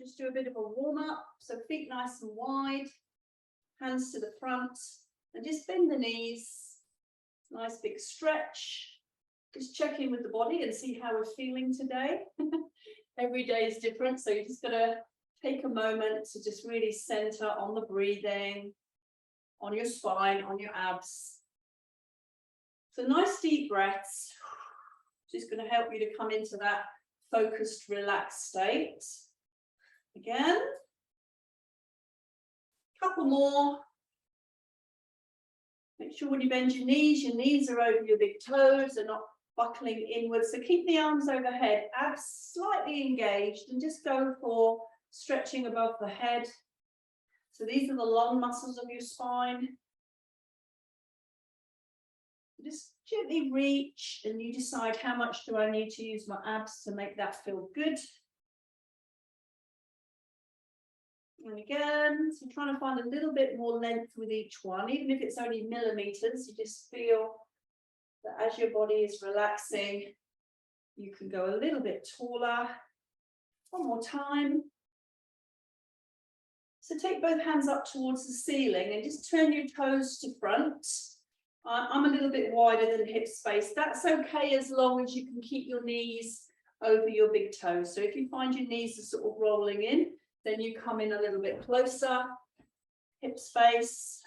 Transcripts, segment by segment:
just do a bit of a warm up. So feet nice and wide, hands to the front, and just bend the knees. Nice big stretch. Just check in with the body and see how we're feeling today. Every day is different, so you're just gonna take a moment to just really center on the breathing, on your spine, on your abs. So nice deep breaths. Just going to help you to come into that focused, relaxed state. Again. Couple more. Make sure when you bend your knees are over your big toes and not buckling inwards. So keep the arms overhead, abs slightly engaged, and just go for stretching above the head. So these are the long muscles of your spine. Just gently reach, and you decide how much do I need to use my abs to make that feel good. And again, so trying to find a little bit more length with each one, even if it's only millimeters. You just feel that as your body is relaxing, you can go a little bit taller. One more time. So take both hands up towards the ceiling and just turn your toes to front. I'm a little bit wider than hip space. That's okay as long as you can keep your knees over your big toes. So if you find your knees are sort of rolling in, then you come in a little bit closer. Hip space.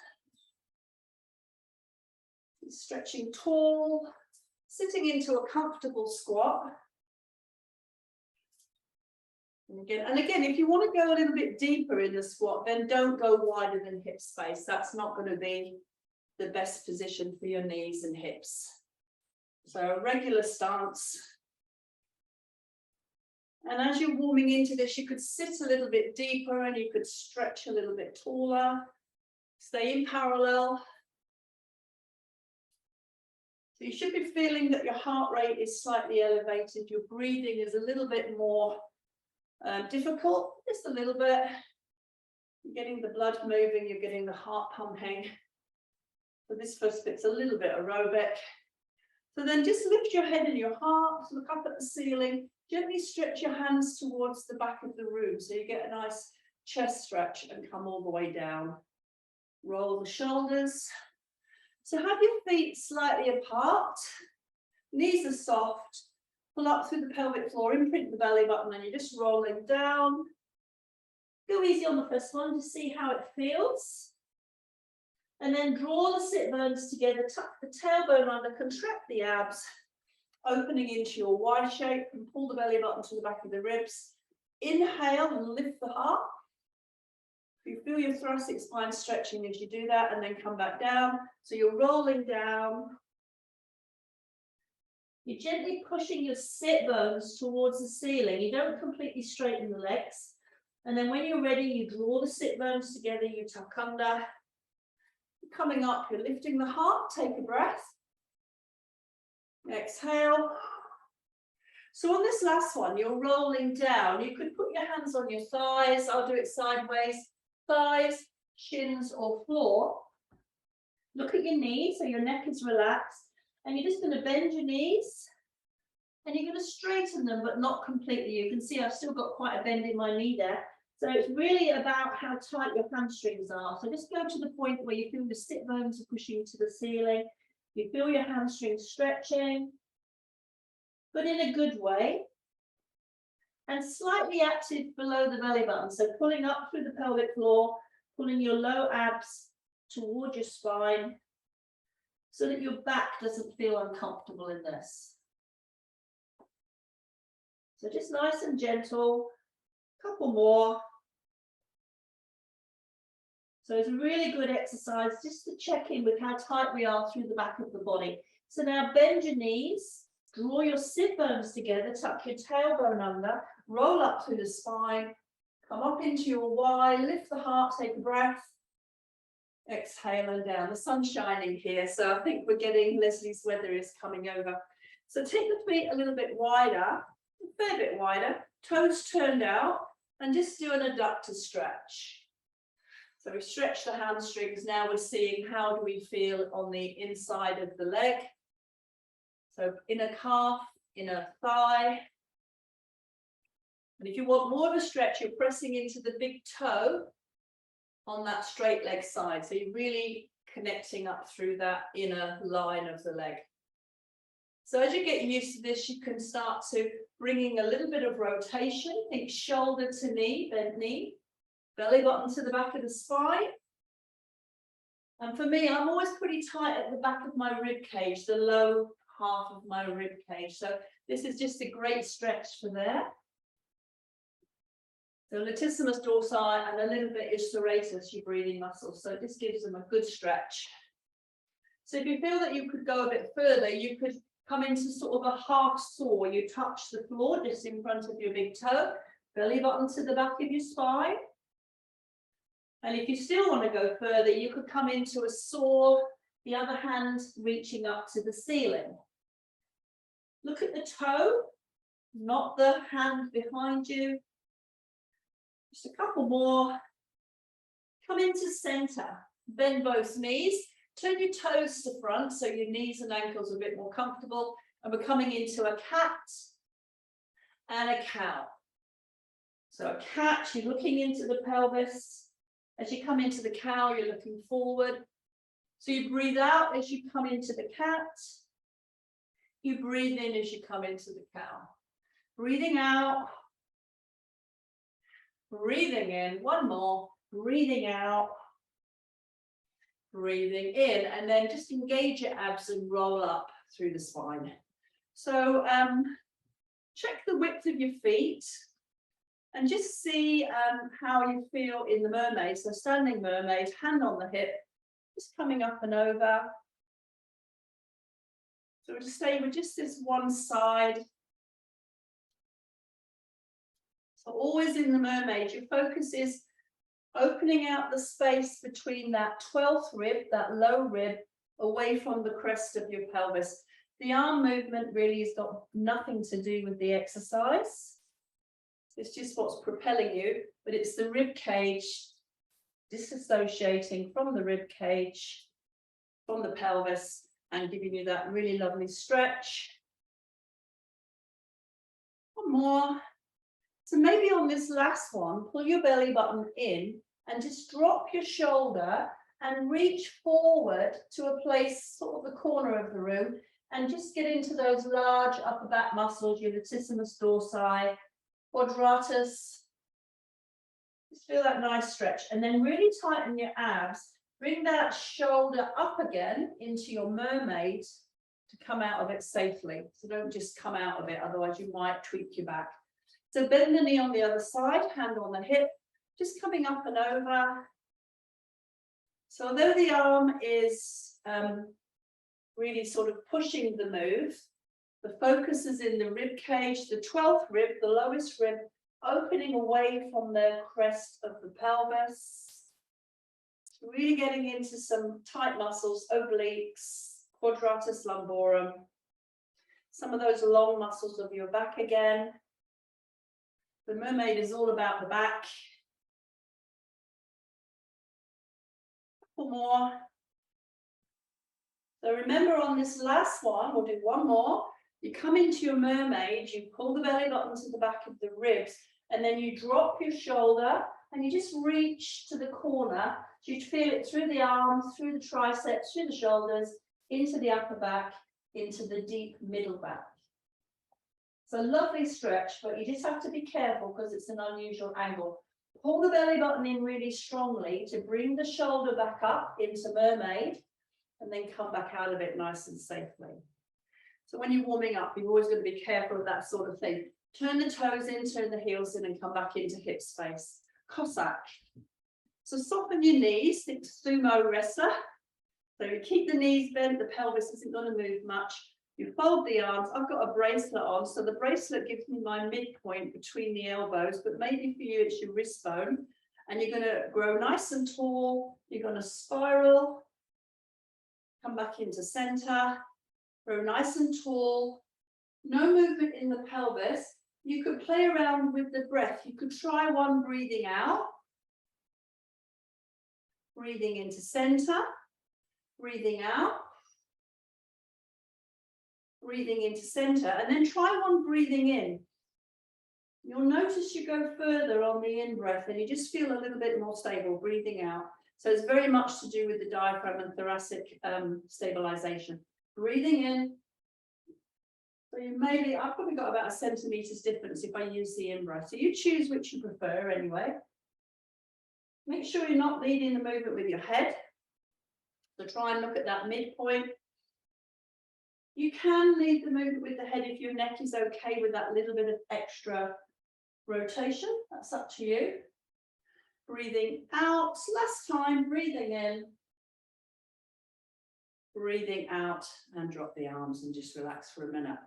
Stretching tall. Sitting into a comfortable squat. And again, if you want to go a little bit deeper in the squat, then don't go wider than hip space. That's not going to be the best position for your knees and hips. So a regular stance. And as you're warming into this, you could sit a little bit deeper and you could stretch a little bit taller. Stay in parallel. So you should be feeling that your heart rate is slightly elevated. Your breathing is a little bit more difficult, just a little bit. You're getting the blood moving, you're getting the heart pumping. So this first bit's a little bit aerobic. So then just lift your head and your heart, look up at the ceiling, gently stretch your hands towards the back of the room so you get a nice chest stretch and come all the way down. Roll the shoulders. So have your feet slightly apart, knees are soft, pull up through the pelvic floor, imprint the belly button, and you're just rolling down. Go easy on the first one to see how it feels. And then draw the sit bones together, tuck the tailbone under, contract the abs, opening into your Y shape, and pull the belly button to the back of the ribs. Inhale and lift the heart. You feel your thoracic spine stretching as you do that, and then come back down. So you're rolling down. You're gently pushing your sit bones towards the ceiling. You don't completely straighten the legs. And then when you're ready, you draw the sit bones together, you tuck under. Coming up, you're lifting the heart, take a breath. Exhale. So on this last one, you're rolling down. You could put your hands on your thighs. I'll do it sideways. Thighs, shins, or floor. Look at your knees, so your neck is relaxed. And you're just going to bend your knees. And you're going to straighten them, but not completely. You can see I've still got quite a bend in my knee there. So it's really about how tight your hamstrings are. So just go to the point where you feel the sit bones are pushing to the ceiling. You feel your hamstrings stretching, but in a good way. And slightly active below the belly button. So pulling up through the pelvic floor, pulling your low abs toward your spine so that your back doesn't feel uncomfortable in this. So just nice and gentle. Couple more. So it's a really good exercise just to check in with how tight we are through the back of the body. So now bend your knees, draw your sit bones together, tuck your tailbone under, roll up through the spine, come up into your Y, lift the heart, take a breath, exhale and down. The sun's shining here, so I think we're getting Leslie's weather is coming over. So take the feet a little bit wider, a fair bit wider, toes turned out, and just do an adductor stretch. So we stretch the hamstrings. Now we're seeing how do we feel on the inside of the leg. So inner calf, inner thigh. And if you want more of a stretch, you're pressing into the big toe on that straight leg side. So you're really connecting up through that inner line of the leg. So as you get used to this, you can start to bringing a little bit of rotation. Think shoulder to knee, bent knee, belly button to the back of the spine. And for me, I'm always pretty tight at the back of my rib cage, the low half of my rib cage. So this is just a great stretch for there. So latissimus dorsi and a little bit is serratus, your breathing muscles. So this gives them a good stretch. So if you feel that you could go a bit further, you could come into sort of a half saw. You touch the floor just in front of your big toe, belly button to the back of your spine. And if you still want to go further, you could come into a saw, the other hand reaching up to the ceiling. Look at the toe, not the hand behind you. Just a couple more. Come into center, bend both knees, turn your toes to front so your knees and ankles are a bit more comfortable. And we're coming into a cat and a cow. So a cat, you're looking into the pelvis. As you come into the cow, you're looking forward. So you breathe out as you come into the cat. You breathe in as you come into the cow. Breathing out. Breathing in. One more. Breathing out. Breathing in. And then just engage your abs and roll up through the spine. So check the width of your feet. And just see how you feel in the mermaid. So standing mermaid, hand on the hip, just coming up and over. So we'll just stay with just this one side. So always in the mermaid, your focus is opening out the space between that 12th rib, that low rib, away from the crest of your pelvis. The arm movement really has got nothing to do with the exercise. It's just what's propelling you, but it's the rib cage disassociating from the rib cage, from the pelvis, and giving you that really lovely stretch. One more. So maybe on this last one, pull your belly button in and just drop your shoulder and reach forward to a place, sort of the corner of the room, and just get into those large upper back muscles, your latissimus dorsi, quadratus. Just feel that nice stretch and then really tighten your abs. Bring that shoulder up again into your mermaid to come out of it safely. So don't just come out of it, otherwise you might tweak your back. So bend the knee on the other side, hand on the hip, just coming up and over. So although the arm is really sort of pushing the move, the focus is in the rib cage, the 12th rib, the lowest rib, opening away from the crest of the pelvis. So really getting into some tight muscles, obliques, quadratus lumborum, some of those long muscles of your back again. The mermaid is all about the back. A couple more. So remember on this last one, we'll do one more. You come into your mermaid, you pull the belly button to the back of the ribs, and then you drop your shoulder and you just reach to the corner. So you feel it through the arms, through the triceps, through the shoulders, into the upper back, into the deep middle back. It's a lovely stretch, but you just have to be careful because it's an unusual angle. Pull the belly button in really strongly to bring the shoulder back up into mermaid, and then come back out of it nice and safely. So when you're warming up, you've always got to be careful of that sort of thing. Turn the toes in, turn the heels in, and come back into hip space. Cossack. So soften your knees, think sumo wrestler. So you keep the knees bent, the pelvis isn't going to move much. You fold the arms. I've got a bracelet on, so the bracelet gives me my midpoint between the elbows, but maybe for you it's your wrist bone. And you're going to grow nice and tall. You're going to spiral. Come back into center. Grow nice and tall. No movement in the pelvis. You could play around with the breath. You could try one breathing out. Breathing into center. Breathing out. Breathing into center. And then try one breathing in. You'll notice you go further on the in-breath and you just feel a little bit more stable, breathing out. So it's very much to do with the diaphragm and thoracic stabilization. Breathing in. So you maybe, I've probably got about 1 centimetres difference if I use the in-breath. So you choose which you prefer anyway. Make sure you're not leading the movement with your head. So try and look at that midpoint. You can lead the movement with the head if your neck is okay with that little bit of extra rotation. That's up to you. Breathing out, last time, breathing in, breathing out, and drop the arms and just relax for a minute.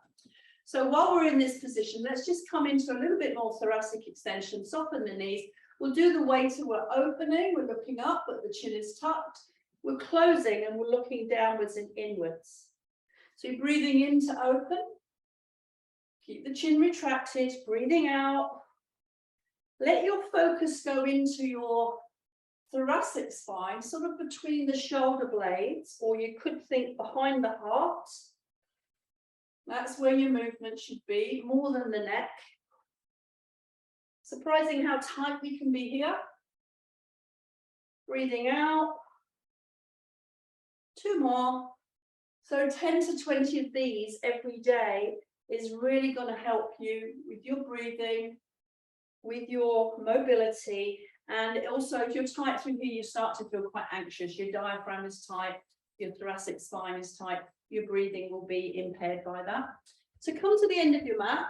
So while we're in this position, let's just come into a little bit more thoracic extension, soften the knees. We'll do the way to we're opening, we're looking up, but the chin is tucked. We're closing and we're looking downwards and inwards. So you're breathing in to open. Keep the chin retracted, breathing out. Let your focus go into your thoracic spine, sort of between the shoulder blades, or you could think behind the heart. That's where your movement should be, more than the neck. Surprising how tight we can be here. Breathing out. 2 more. So 10 to 20 of these every day is really going to help you with your breathing, with your mobility, and also if you're tight through here, you start to feel quite anxious. Your diaphragm is tight, your thoracic spine is tight, your breathing will be impaired by that. So come to the end of your mat.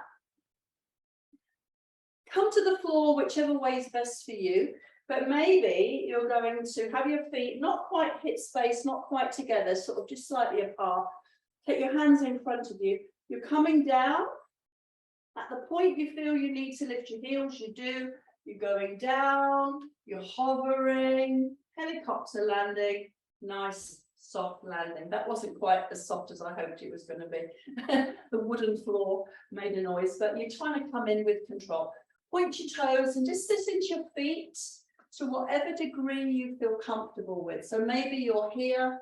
Come to the floor, whichever way is best for you. But maybe you're going to have your feet not quite hip space, not quite together, sort of just slightly apart. Take your hands in front of you. You're coming down. At the point you feel you need to lift your heels, you do. You're going down, you're hovering, helicopter landing, nice soft landing. That wasn't quite as soft as I hoped it was going to be. The wooden floor made a noise, but you're trying to come in with control. Point your toes and just sit into your feet to whatever degree you feel comfortable with. So maybe you're here,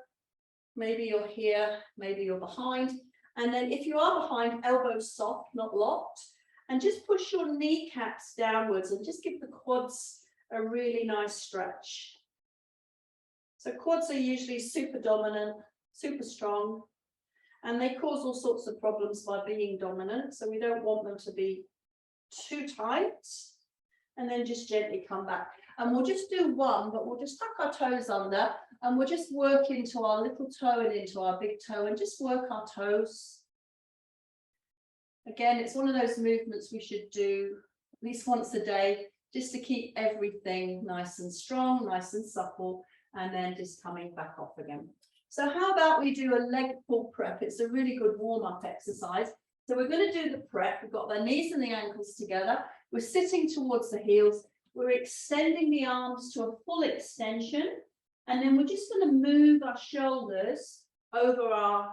maybe you're here, maybe you're behind. And then if you are behind, elbows soft, not locked. And just push your kneecaps downwards and just give the quads a really nice stretch. So quads are usually super dominant, super strong, and they cause all sorts of problems by being dominant. So we don't want them to be too tight. And then just gently come back. And we'll just do one, but we'll just tuck our toes under and we'll just work into our little toe and into our big toe and just work our toes. Again, it's one of those movements we should do at least once a day, just to keep everything nice and strong, nice and supple, and then just coming back off again. So how about we do a leg pull prep? It's a really good warm-up exercise. So we're going to do the prep. We've got the knees and the ankles together. We're sitting towards the heels. We're extending the arms to a full extension. And then we're just going to move our shoulders over our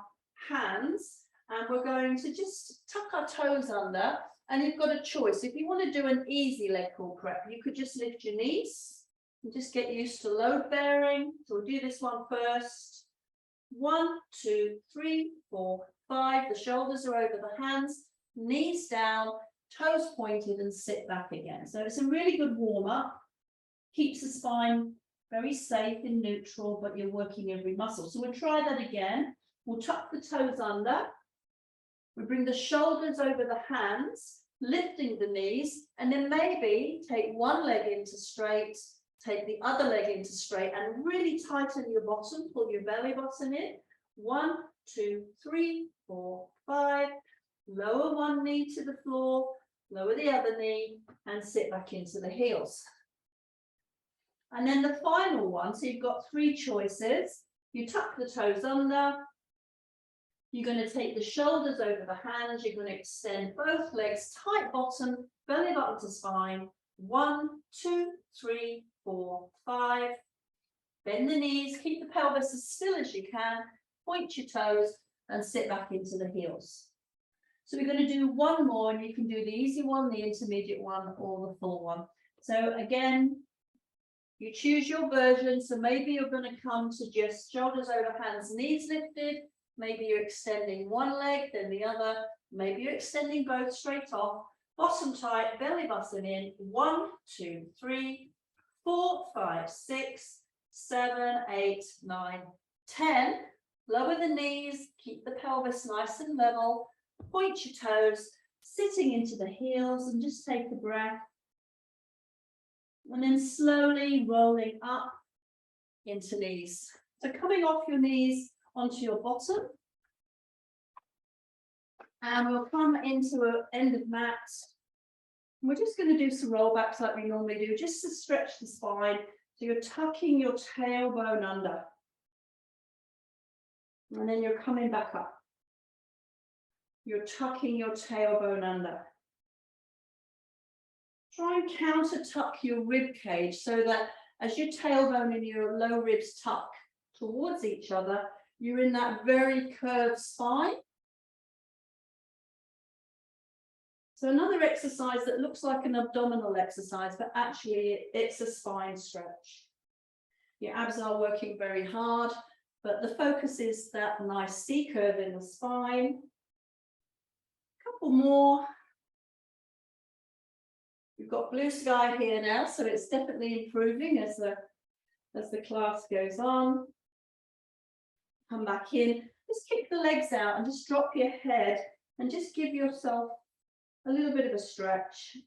hands. And we're going to just tuck our toes under. And you've got a choice. If you want to do an easy leg pull prep, you could just lift your knees and just get used to load bearing. So we'll do this one first. 1, 2, 3, 4, 5. The shoulders are over the hands, knees down, toes pointed, and sit back again. So it's a really good warm-up. Keeps the spine very safe and neutral, but you're working every muscle. So we'll try that again. We'll tuck the toes under. We bring the shoulders over the hands, lifting the knees, and then maybe take one leg into straight, take the other leg into straight, and really tighten your bottom, pull your belly button in. 1, 2, 3, 4, 5. Lower one knee to the floor, lower the other knee, and sit back into the heels. And then the final one, so you've got 3 choices. You tuck the toes under. You're going to take the shoulders over the hands. You're going to extend both legs, tight bottom, belly button to spine. 1, 2, 3, 4, 5. Bend the knees, keep the pelvis as still as you can. Point your toes and sit back into the heels. So we're going to do one more, and you can do the easy one, the intermediate one, or the full one. So again, you choose your version. So maybe you're going to come to just shoulders over hands, knees lifted. Maybe you're extending one leg, then the other. Maybe you're extending both straight off. Bottom tight, belly button in. 1, 2, 3, 4, 5, 6, 7, 8, 9, 10. Lower the knees, keep the pelvis nice and level. Point your toes, sitting into the heels, and just take a breath. And then slowly rolling up into knees. So coming off your knees onto your bottom. And we'll come into an end of mat. We're just going to do some rollbacks like we normally do, just to stretch the spine. So you're tucking your tailbone under. And then you're coming back up. You're tucking your tailbone under. Try and counter tuck your rib cage so that as your tailbone and your low ribs tuck towards each other, you're in that very curved spine. So another exercise that looks like an abdominal exercise, but actually it's a spine stretch. Your abs are working very hard, but the focus is that nice C curve in the spine. A couple more. We've got blue sky here now, so it's definitely improving as the class goes on. Come back in, just kick the legs out and just drop your head and just give yourself a little bit of a stretch.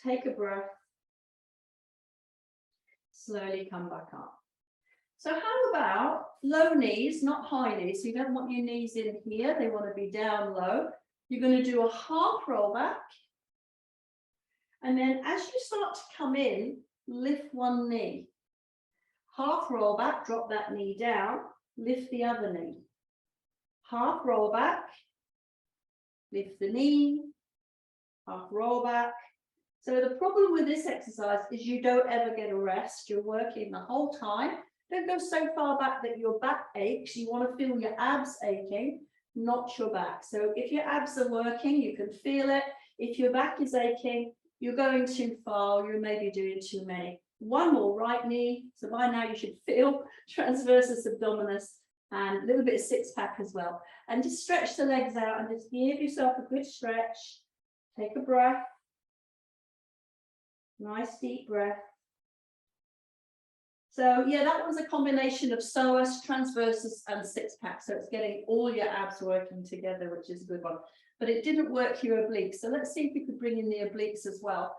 Take a breath. Slowly come back up. So how about low knees, not high knees? So you don't want your knees in here, they want to be down low. You're going to do a half roll back. And then as you start to come in, lift one knee. Half roll back, drop that knee down, lift the other knee. Half roll back, lift the knee, half roll back. So the problem with this exercise is you don't ever get a rest. You're working the whole time. Don't go so far back that your back aches. You want to feel your abs aching, not your back. So if your abs are working, you can feel it. If your back is aching, you're going too far, you're maybe doing too many. One more, right knee. So by now you should feel transversus abdominis and a little bit of six pack as well. And just stretch the legs out and just give yourself a good stretch. Take a breath. Nice deep breath. So yeah, that was a combination of psoas, transversus, and six pack. So it's getting all your abs working together, which is a good one. But it didn't work your obliques. So let's see if we could bring in the obliques as well.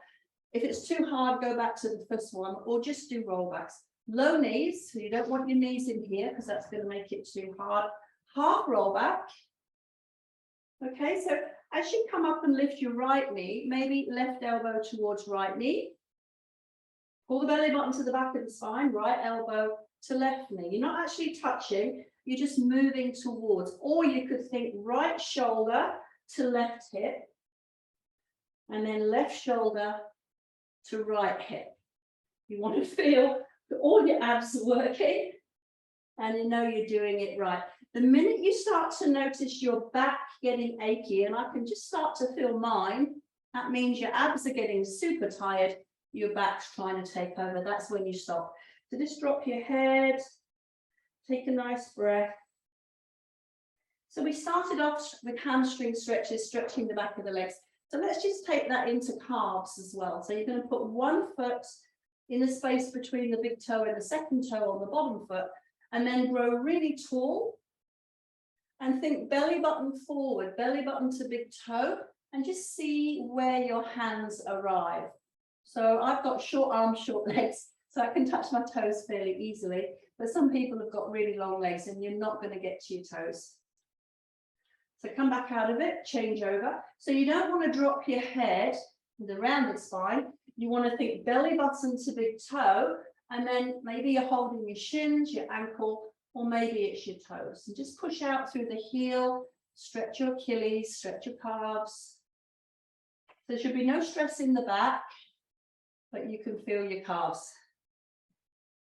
If it's too hard, go back to the first one, or just do rollbacks. Low knees, so you don't want your knees in here because that's going to make it too hard. Half rollback. Okay, so as you come up and lift your right knee, maybe left elbow towards right knee. Pull the belly button to the back of the spine, right elbow to left knee. You're not actually touching, you're just moving towards. Or you could think right shoulder to left hip, and then left shoulder to right hip. You want to feel that all your abs are working, and you know you're doing it right. The minute you start to notice your back getting achy, and I can just start to feel mine, that means your abs are getting super tired, your back's trying to take over. That's when you stop. So just drop your head, take a nice breath. So we started off with hamstring stretches, stretching the back of the legs. So let's just take that into calves as well. So you're going to put one foot in the space between the big toe and the second toe on the bottom foot, and then grow really tall. And think belly button forward, belly button to big toe, and just see where your hands arrive. So I've got short arms, short legs, so I can touch my toes fairly easily. But some people have got really long legs and you're not going to get to your toes. So come back out of it, change over. So you don't want to drop your head with a rounded spine. You want to think belly button to big toe, and then maybe you're holding your shins, your ankle, or maybe it's your toes. And just push out through the heel, stretch your Achilles, stretch your calves. There should be no stress in the back, but you can feel your calves.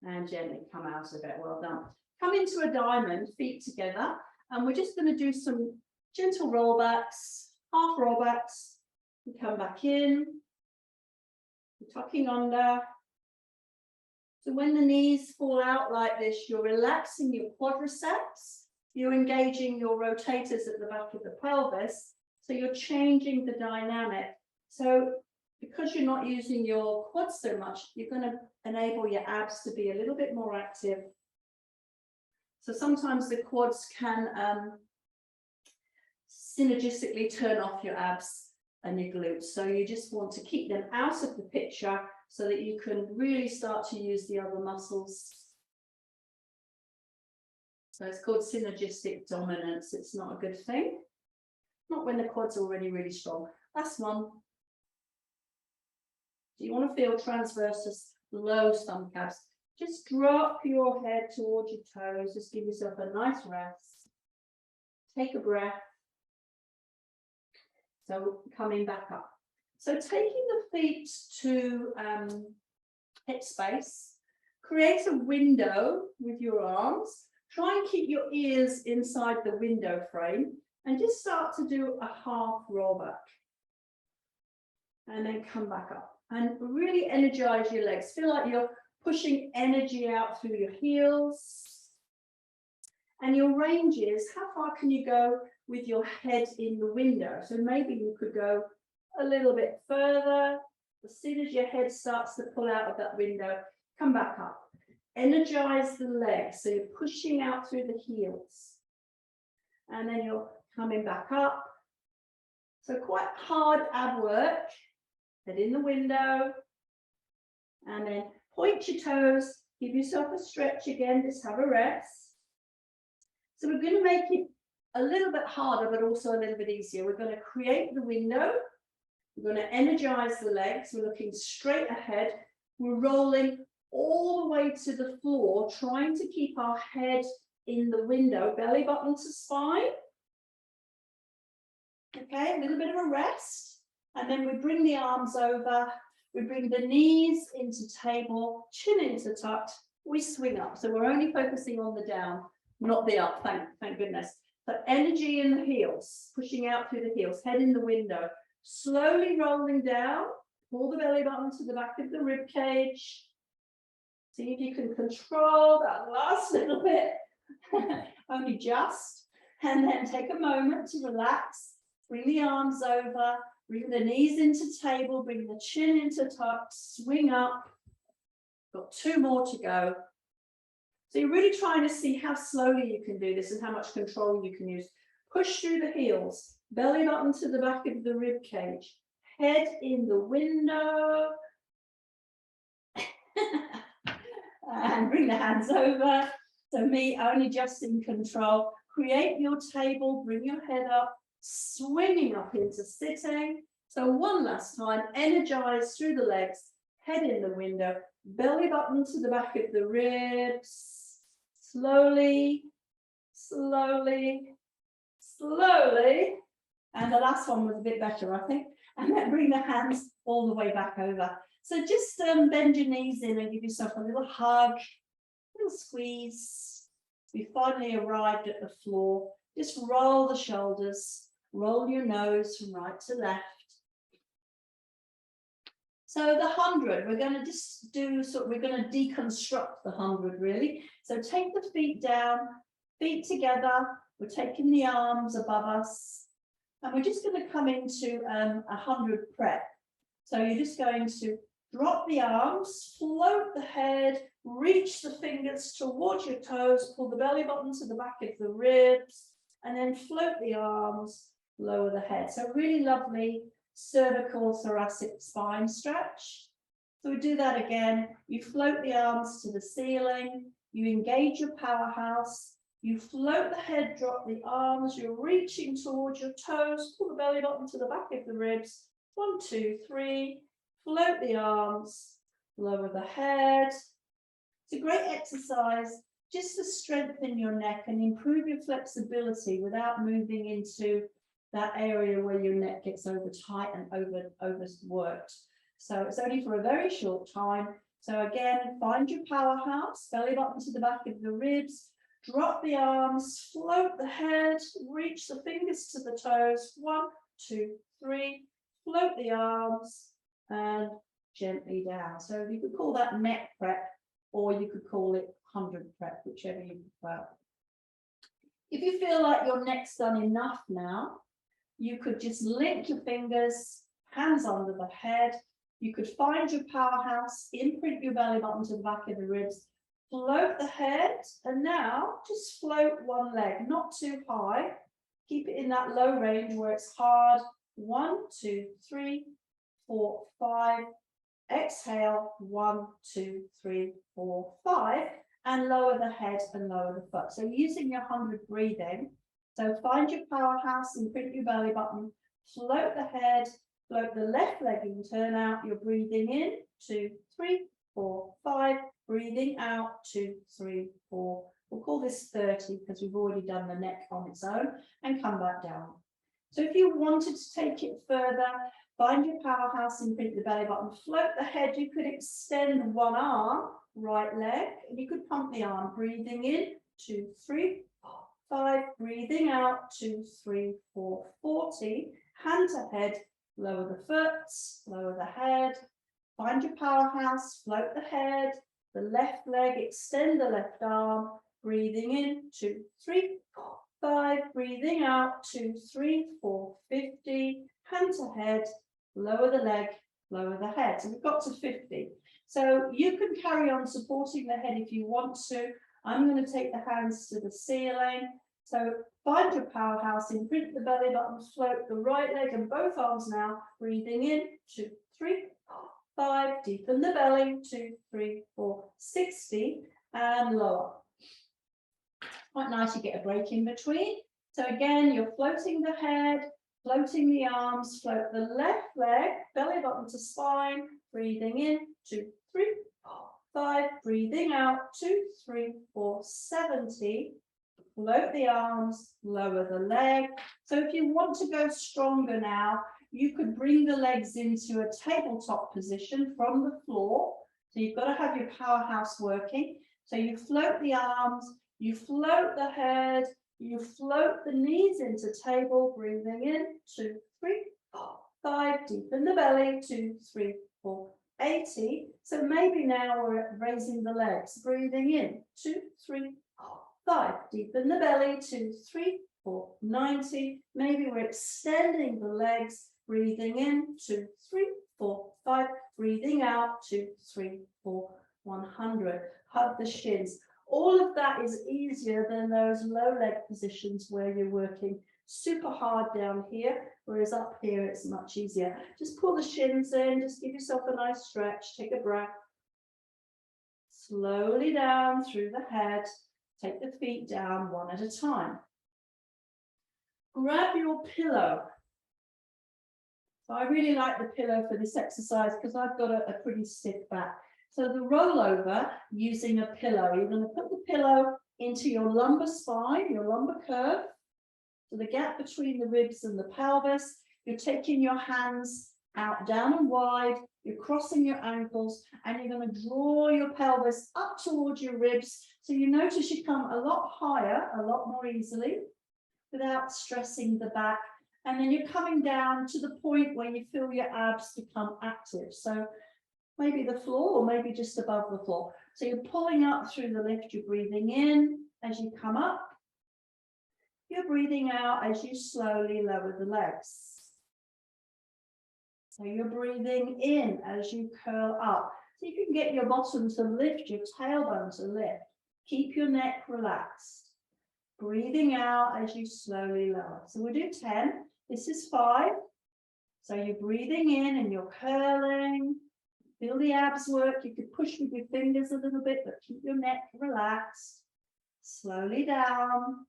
And gently come out of it. Well done. Come into a diamond, feet together, and we're just going to do some gentle rollbacks, half rollbacks. We come back in, we're tucking under. So when the knees fall out like this, you're relaxing your quadriceps, you're engaging your rotators at the back of the pelvis. So you're changing the dynamic. So because you're not using your quads so much, you're going to enable your abs to be a little bit more active. So sometimes the quads can synergistically turn off your abs and your glutes. So you just want to keep them out of the picture so that you can really start to use the other muscles. So it's called synergistic dominance. It's not a good thing. Not when the quad's already really strong. That's one. Do you want to feel transversus low stomach abs? Just drop your head towards your toes. Just give yourself a nice rest. Take a breath. So coming back up. So taking the feet to hip space, create a window with your arms. Try and keep your ears inside the window frame and just start to do a half roll back. And then come back up and really energize your legs. Feel like you're pushing energy out through your heels. And your range is, how far can you go with your head in the window? So maybe you could go a little bit further. As soon as your head starts to pull out of that window, come back up. Energize the legs. So you're pushing out through the heels. And then you're coming back up. So quite hard ab work. Head in the window. And then point your toes. Give yourself a stretch again. Just have a rest. So we're going to make it a little bit harder, but also a little bit easier. We're going to create the window. We're going to energize the legs. We're looking straight ahead. We're rolling all the way to the floor, trying to keep our head in the window, belly button to spine. Okay, a little bit of a rest. And then we bring the arms over. We bring the knees into table, chin into tucked. We swing up. So we're only focusing on the down, not the up, thank goodness. So energy in the heels, pushing out through the heels, head in the window, slowly rolling down, pull the belly button to the back of the rib cage. See if you can control that last little bit, only just, and then take a moment to relax, bring the arms over, bring the knees into table, bring the chin into tuck, swing up. Got 2 more to go. So you're really trying to see how slowly you can do this and how much control you can use. Push through the heels, belly button to the back of the rib cage, head in the window. And bring the hands over. So me, only just in control. Create your table, bring your head up, swinging up into sitting. So one last time, energize through the legs, head in the window, belly button to the back of the ribs. Slowly, slowly, slowly. And the last one was a bit better, I think. And then bring the hands all the way back over. So just bend your knees in and give yourself a little hug, a little squeeze. We finally arrived at the floor. Just roll the shoulders, roll your nose from right to left. So the 100, we're going to just do, we're going to deconstruct the 100 really. So take the feet down, feet together. We're taking the arms above us. And we're just going to come into 100 prep. So you're just going to drop the arms, float the head, reach the fingers towards your toes, pull the belly button to the back of the ribs, and then float the arms, lower the head. So really lovely cervical thoracic spine stretch. So we do that again. You float the arms to the ceiling, you engage your powerhouse, you float the head, drop the arms, you're reaching towards your toes, pull the belly button to the back of the ribs. 1, 2, 3, float the arms, lower the head. It's a great exercise just to strengthen your neck and improve your flexibility without moving into that area where your neck gets over tight and overworked. So it's only for a very short time. So again, find your powerhouse, belly button to the back of the ribs, drop the arms, float the head, reach the fingers to the toes. 1, 2, 3, float the arms and gently down. So you could call that neck prep, or you could call it 100 prep, whichever you prefer. If you feel like your neck's done enough now, you could just link your fingers, hands under the head. You could find your powerhouse, imprint your belly button to the back of the ribs, float the head, and now just float one leg, not too high. Keep it in that low range where it's hard. 1, 2, 3, 4, 5. Exhale, 1, 2, 3, 4, 5, and lower the head and lower the foot. So using your 100 breathing. So find your powerhouse, imprint your belly button, float the head, float the left leg in, turn out. You're breathing in, 2, 3, 4, 5. Breathing out, 2, 3, 4. We'll call this 30 because we've already done the neck on its own, and come back down. So if you wanted to take it further, find your powerhouse, imprint the belly button, float the head. You could extend one arm, right leg, and you could pump the arm. Breathing in, 2, 3, 4, 5. Breathing out, 2, 3, 4, 40. Hand to head, lower the foot, lower the head. Find your powerhouse, float the head, the left leg, extend the left arm. Breathing in, 2, 3, 4, 5. Breathing out, 2, 3, 4, 50. Hand to head, lower the leg, lower the head. So we've got to 50. So you can carry on supporting the head if you want to. I'm going to take the hands to the ceiling. So find your powerhouse, imprint the belly button, float the right leg and both arms now. Breathing in, 2, 3, 4, 5. Deepen the belly, 2, 3, 4, 60, and lower. Quite nice, you get a break in between. So again, you're floating the head, floating the arms, float the left leg, belly button to spine, breathing in, 2, 3, 4, 5, breathing out, 2, 3, 4, 70, float the arms, lower the leg. So if you want to go stronger now, you could bring the legs into a tabletop position from the floor. So you've got to have your powerhouse working. So you float the arms, you float the head, you float the knees into table, breathing in, 2, 3, 4, 5, deepen the belly, 2, 3, 4, 80. So maybe now we're raising the legs, breathing in, 2, 3, 4, 5, deepen the belly, 2, 3, 4, 90. Maybe we're extending the legs, breathing in, 2, 3, 4, 5, breathing out, 2, 3, 4, 100. Hug the shins. All of that is easier than those low leg positions where you're working super hard down here, whereas up here it's much easier. Just pull the shins in, just give yourself a nice stretch, take a breath. Slowly down through the head, take the feet down one at a time. Grab your pillow. So I really like the pillow for this exercise because I've got a pretty stiff back. So the rollover using a pillow, you're going to put the pillow into your lumbar spine, your lumbar curve, so the gap between the ribs and the pelvis. You're taking your hands out down and wide, you're crossing your ankles, and you're going to draw your pelvis up towards your ribs. So you notice you come a lot higher, a lot more easily, without stressing the back. And then you're coming down to the point where you feel your abs become active. So maybe the floor or maybe just above the floor. So you're pulling up through the lift, you're breathing in as you come up. You're breathing out as you slowly lower the legs. So you're breathing in as you curl up. So you can get your bottom to lift, your tailbone to lift. Keep your neck relaxed. Breathing out as you slowly lower. So we'll do 10. This is 5. So you're breathing in and you're curling. Feel the abs work. You could push with your fingers a little bit, but keep your neck relaxed. Slowly down.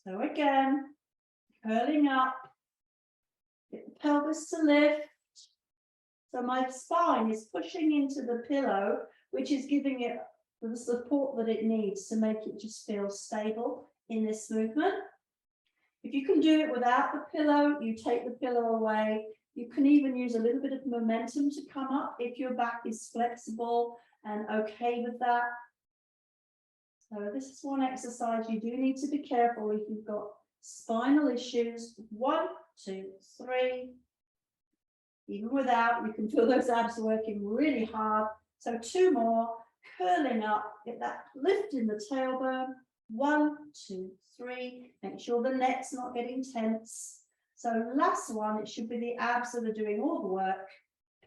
So again, curling up. Get the pelvis to lift. So my spine is pushing into the pillow, which is giving it the support that it needs to make it just feel stable in this movement. If you can do it without the pillow, you take the pillow away. You can even use a little bit of momentum to come up if your back is flexible and okay with that. So this is one exercise you do need to be careful if you've got spinal issues. 1, 2, 3. Even without, you can feel those abs working really hard. So 2 more, curling up, get that lift in the tailbone, 1, 2, 3. Make sure the neck's not getting tense. So last one, it should be the abs that are doing all the work.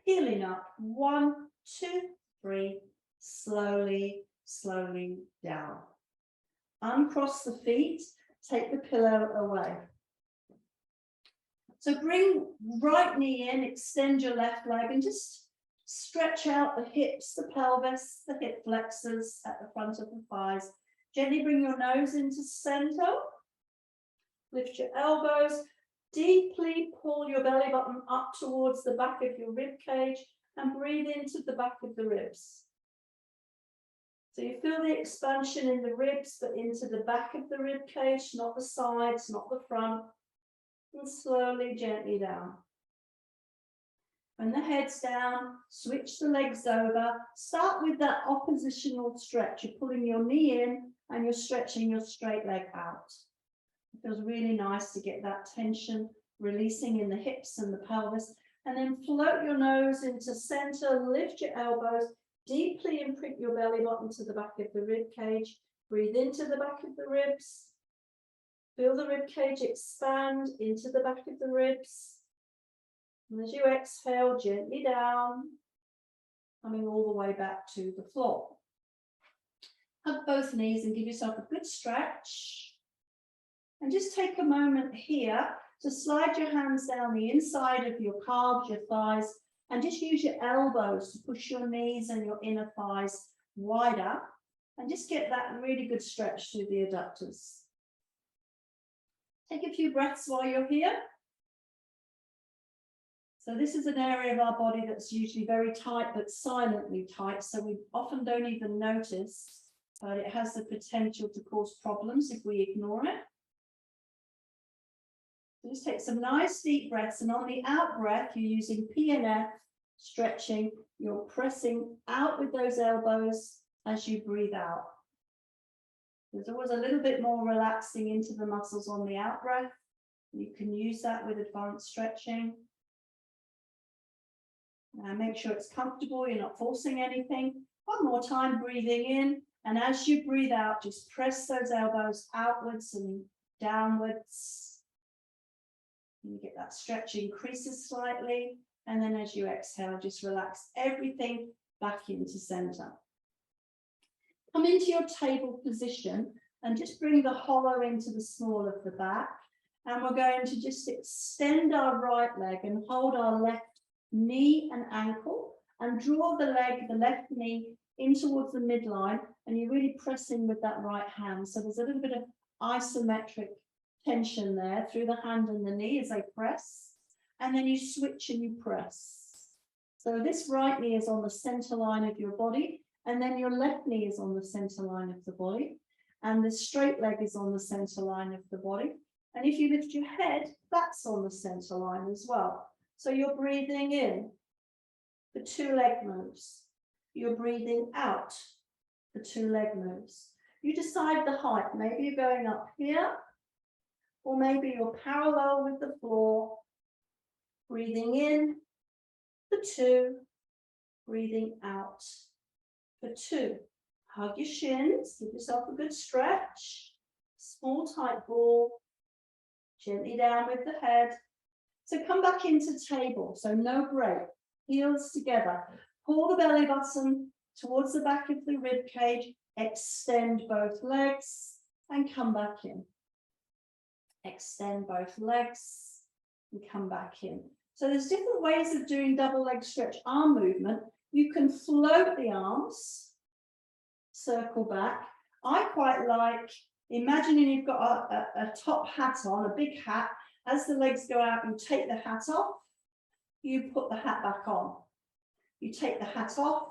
Peeling up. 1, 2, 3. Slowly, slowly down. Uncross the feet. Take the pillow away. So bring right knee in, extend your left leg and just stretch out the hips, the pelvis, the hip flexors at the front of the thighs. Gently bring your nose into center. Lift your elbows. Deeply pull your belly button up towards the back of your rib cage and breathe into the back of the ribs. So you feel the expansion in the ribs, but into the back of the rib cage, not the sides, not the front. And slowly, gently down. When the head's down, switch the legs over. Start with that oppositional stretch. You're pulling your knee in and you're stretching your straight leg out. It feels really nice to get that tension releasing in the hips and the pelvis. And then float your nose into center, lift your elbows, deeply imprint your belly button to the back of the rib cage. Breathe into the back of the ribs. Feel the rib cage expand into the back of the ribs. And as you exhale, gently down, coming all the way back to the floor. Hug both knees and give yourself a good stretch. And just take a moment here to slide your hands down the inside of your calves, your thighs, and just use your elbows to push your knees and your inner thighs wider. And just get that really good stretch through the adductors. Take a few breaths while you're here. So this is an area of our body that's usually very tight, but silently tight. So we often don't even notice, but it has the potential to cause problems if we ignore it. So just take some nice deep breaths. And on the out breath, you're using P and F, stretching. You're pressing out with those elbows as you breathe out. There's always a little bit more relaxing into the muscles on the out breath. You can use that with advanced stretching. Now make sure it's comfortable, you're not forcing anything. One more time, breathing in. And as you breathe out, just press those elbows outwards and downwards. And you get that stretch increases slightly. And then as you exhale, just relax everything back into center. Come into your table position and just bring the hollow into the small of the back. And we're going to just extend our right leg and hold our left knee and ankle and draw the leg, the left knee in towards the midline. And you're really pressing with that right hand. So there's a little bit of isometric tension there through the hand and the knee as they press. And then you switch and you press. So this right knee is on the center line of your body. And then your left knee is on the center line of the body. And the straight leg is on the center line of the body. And if you lift your head, that's on the center line as well. So you're breathing in for 2 leg moves. You're breathing out for 2 leg moves. You decide the height. Maybe you're going up here, or maybe you're parallel with the floor. Breathing in for 2, breathing out for 2. Hug your shins, give yourself a good stretch. Small tight ball. Gently down with the head. So come back into table, so no break. Heels together. Pull the belly button towards the back of the rib cage. Extend both legs and come back in. Extend both legs and come back in. So there's different ways of doing double leg stretch arm movement. You can float the arms, circle back. I quite like imagining you've got a top hat on, a big hat. As the legs go out, you take the hat off, you put the hat back on. You take the hat off,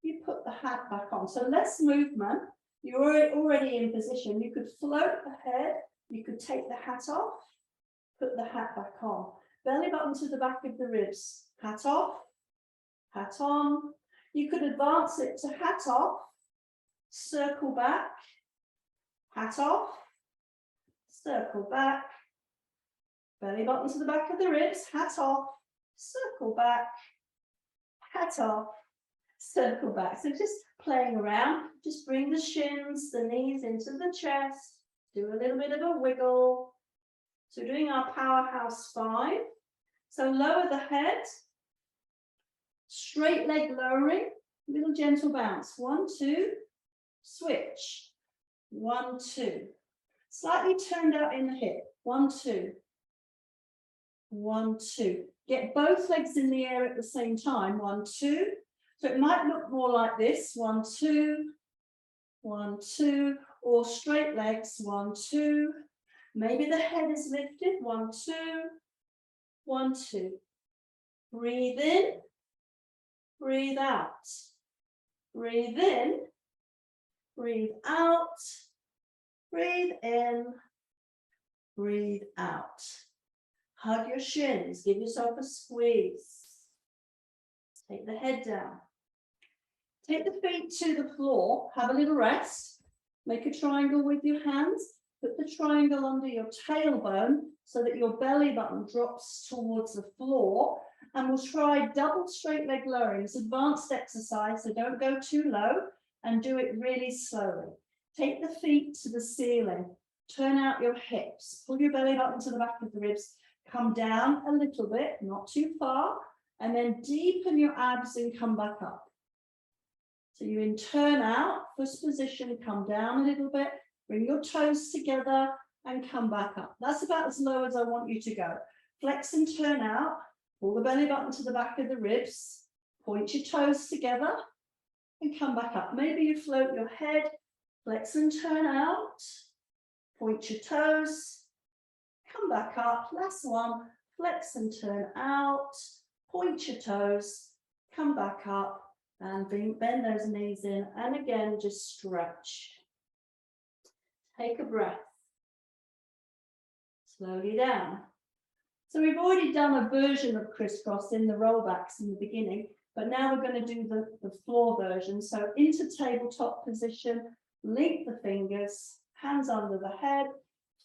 you put the hat back on. So less movement. You're already in position. You could float the head, you could take the hat off, put the hat back on. Belly button to the back of the ribs. Hat off, hat on. You could advance it to hat off, circle back, hat off, circle back. Belly button to the back of the ribs, hat off, circle back, hat off, circle back. So just playing around, just bring the shins, the knees into the chest, do a little bit of a wiggle. So doing our powerhouse 5. So lower the head, straight leg lowering, little gentle bounce. 1, 2, switch. 1, 2. Slightly turned out in the hip. 1, 2. 1, 2. Get both legs in the air at the same time. 1, 2. So it might look more like this. 1, 2. 1, 2. Or straight legs. 1, 2. Maybe the head is lifted. 1, 2. 1, 2. Breathe in. Breathe out. Breathe in. Breathe out. Breathe in. Breathe out. Hug your shins. Give yourself a squeeze. Take the head down. Take the feet to the floor. Have a little rest. Make a triangle with your hands. Put the triangle under your tailbone so that your belly button drops towards the floor. And we'll try double straight leg lowering. It's advanced exercise, so don't go too low and do it really slowly. Take the feet to the ceiling. Turn out your hips. Pull your belly button to the back of the ribs. Come down a little bit, not too far, and then deepen your abs and come back up. So you in turn out, first position, come down a little bit, bring your toes together and come back up. That's about as low as I want you to go. Flex and turn out, pull the belly button to the back of the ribs, point your toes together and come back up. Maybe you float your head, flex and turn out, point your toes, come back up. Last one, flex and turn out, point your toes, come back up and bend those knees in. And again, just stretch. Take a breath. Slowly down. So we've already done a version of crisscross in the rollbacks in the beginning, but now we're going to do the floor version. So into tabletop position, link the fingers, hands under the head,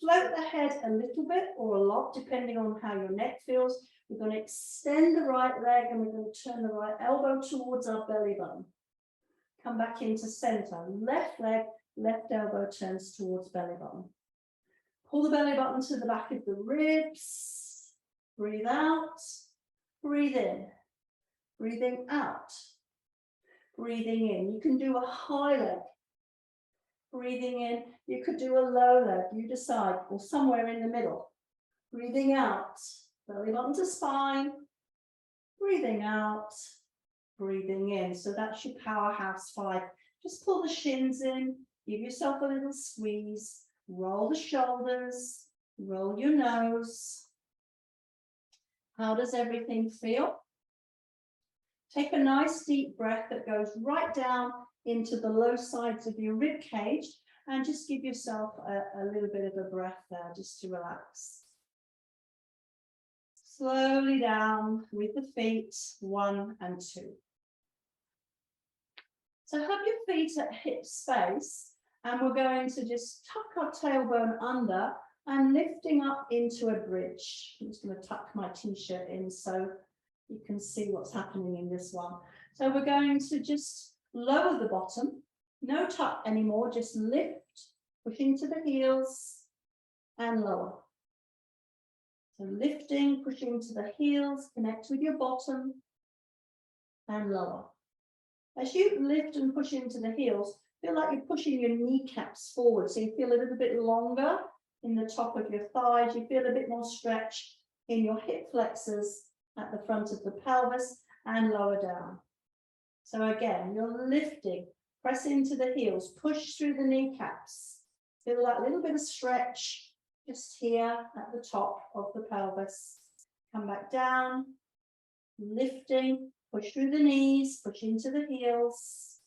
float the head a little bit or a lot, depending on how your neck feels. We're going to extend the right leg and we're going to turn the right elbow towards our belly button. Come back into center. Left leg, left elbow turns towards belly button. Pull the belly button to the back of the ribs. Breathe out. Breathe in. Breathing out. Breathing in. You can do a high leg. Breathing in, you could do a low leg, you decide, or somewhere in the middle. Breathing out, belly button to spine. Breathing out, breathing in. So that's your powerhouse 5. Just pull the shins in, give yourself a little squeeze, roll the shoulders, roll your nose. How does everything feel? Take a nice deep breath that goes right down into the low sides of your rib cage and just give yourself a little bit of a breath there just to relax. Slowly down with the feet, 1 and 2. So have your feet at hip space and we're going to just tuck our tailbone under and lifting up into a bridge. I'm just going to tuck my t-shirt in so you can see what's happening in this one. So we're going to just lower the bottom, no tuck anymore, just lift, push into the heels and lower. So lifting, pushing to the heels, connect with your bottom and lower. As you lift and push into the heels, feel like you're pushing your kneecaps forward. So you feel a little bit longer in the top of your thighs. You feel a bit more stretch in your hip flexors at the front of the pelvis and lower down. So again, you're lifting, press into the heels, push through the kneecaps. Feel that little bit of stretch just here at the top of the pelvis. Come back down, lifting, push through the knees, push into the heels.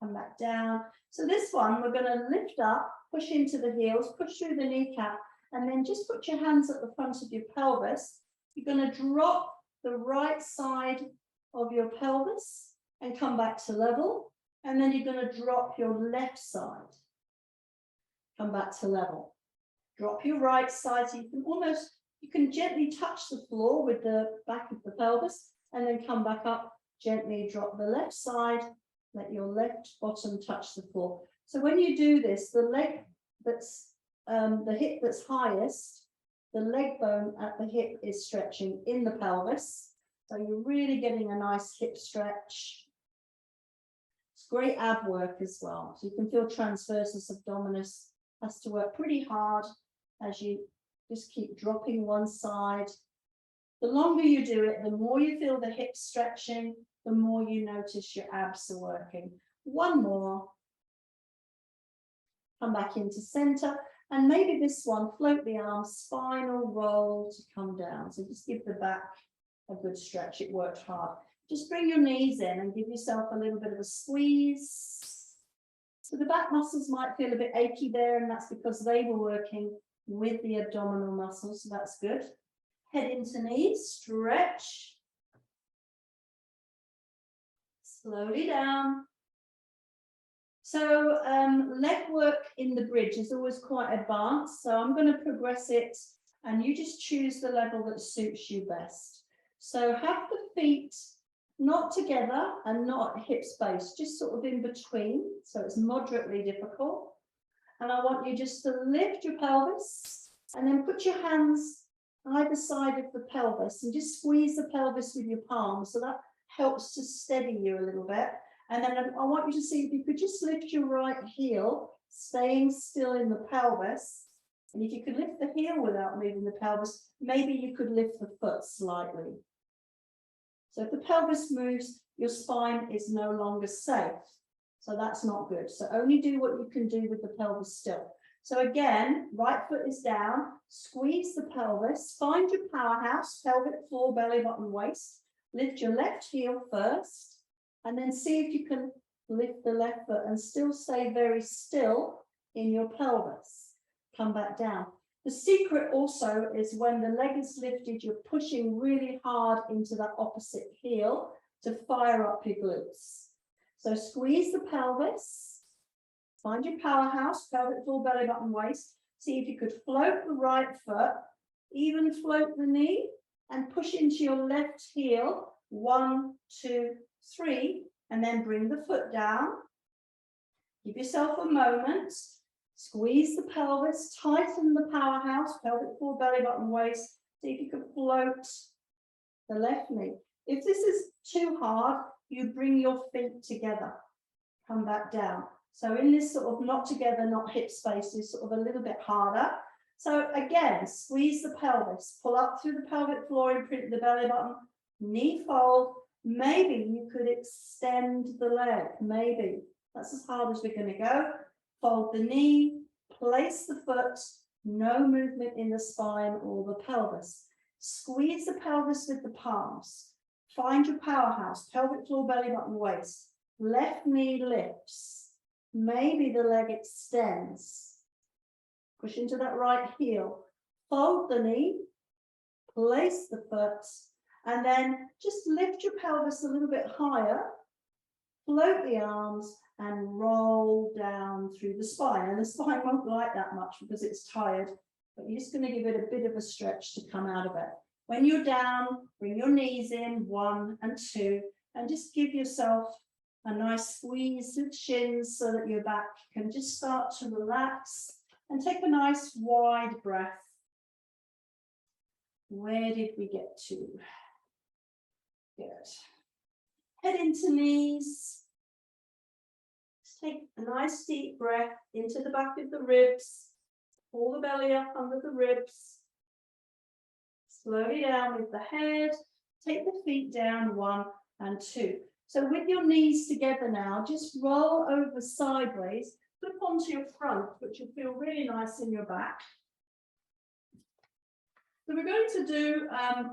Come back down. So this one, we're going to lift up, push into the heels, push through the kneecap, and then just put your hands at the front of your pelvis. You're going to drop the right side of your pelvis and come back to level. And then you're going to drop your left side. Come back to level. Drop your right side so you can gently touch the floor with the back of the pelvis and then come back up Gently drop the left side, let your left bottom touch the floor. So when you do this, the leg that's the hip that's highest, the leg bone at the hip is stretching in the pelvis. So you're really getting a nice hip stretch. It's great ab work as well. So you can feel transversus abdominis has to work pretty hard as you just keep dropping one side. The longer you do it, the more you feel the hips stretching, the more you notice your abs are working. One more. Come back into center. And maybe this one, float the arms, spinal roll to come down. So just give the back a good stretch. It worked hard. Just bring your knees in and give yourself a little bit of a squeeze. So the back muscles might feel a bit achy there, and that's because they were working with the abdominal muscles. So that's good. Head into knees, stretch. Slowly down. So leg work in the bridge is always quite advanced. So I'm going to progress it and you just choose the level that suits you best. So have the feet not together and not hip space, just sort of in between. So it's moderately difficult. And I want you just to lift your pelvis and then put your hands either side of the pelvis and just squeeze the pelvis with your palms. So that helps to steady you a little bit. And then I want you to see if you could just lift your right heel, staying still in the pelvis. And if you could lift the heel without moving the pelvis, maybe you could lift the foot slightly. So if the pelvis moves, your spine is no longer safe. So that's not good. So only do what you can do with the pelvis still. So again, right foot is down, squeeze the pelvis, find your powerhouse, pelvic floor, belly button, waist. Lift your left heel first, and then see if you can lift the left foot and still stay very still in your pelvis. Come back down. The secret also is when the leg is lifted, you're pushing really hard into that opposite heel to fire up your glutes. So squeeze the pelvis, find your powerhouse, pelvic floor, belly button, waist. See if you could float the right foot, even float the knee, and push into your left heel. 1, 2, 3, and then bring the foot down. Give yourself a moment. Squeeze the pelvis, tighten the powerhouse, pelvic floor, belly button, waist. See if you can float the left knee. If this is too hard, you bring your feet together. Come back down. So in this sort of not together, not hip space is sort of a little bit harder. So again, squeeze the pelvis, pull up through the pelvic floor, imprint the belly button, knee fold. Maybe you could extend the leg, maybe. That's as hard as we're going to go. Fold the knee, place the foot, no movement in the spine or the pelvis. Squeeze the pelvis with the palms. Find your powerhouse, pelvic floor, belly button, waist. Left knee lifts. Maybe the leg extends. Push into that right heel. Fold the knee, place the foot, and then just lift your pelvis a little bit higher. Float the arms and roll down through the spine. And the spine won't like that much because it's tired, but you're just going to give it a bit of a stretch to come out of it. When you're down, bring your knees in, 1 and 2, and just give yourself a nice squeeze of shins so that your back can just start to relax, and take a nice wide breath. Where did we get to? Good. Head into knees. Just take a nice deep breath into the back of the ribs. Pull the belly up under the ribs. Slowly down with the head. Take the feet down, 1 and 2. So with your knees together now, just roll over sideways, flip onto your front, which will feel really nice in your back. So we're going to do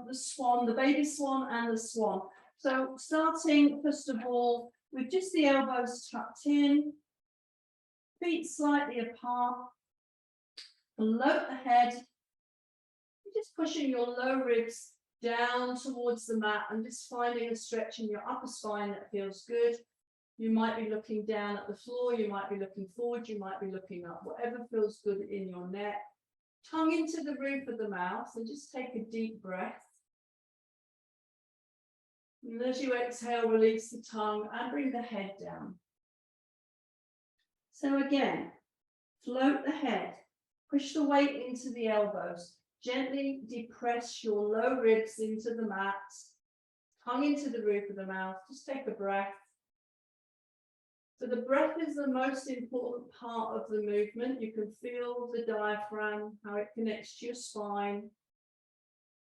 the swan, the baby swan and the swan. So starting first of all with just the elbows tucked in, feet slightly apart, float the head, just pushing your low ribs down towards the mat and just finding a stretch in your upper spine that feels good. You might be looking down at the floor, you might be looking forward, you might be looking up, whatever feels good in your neck. Tongue into the roof of the mouth and just take a deep breath. And as you exhale, release the tongue and bring the head down. So again, float the head, push the weight into the elbows, gently depress your low ribs into the mat, tongue into the roof of the mouth. Just take a breath. So the breath is the most important part of the movement. You can feel the diaphragm, how it connects to your spine,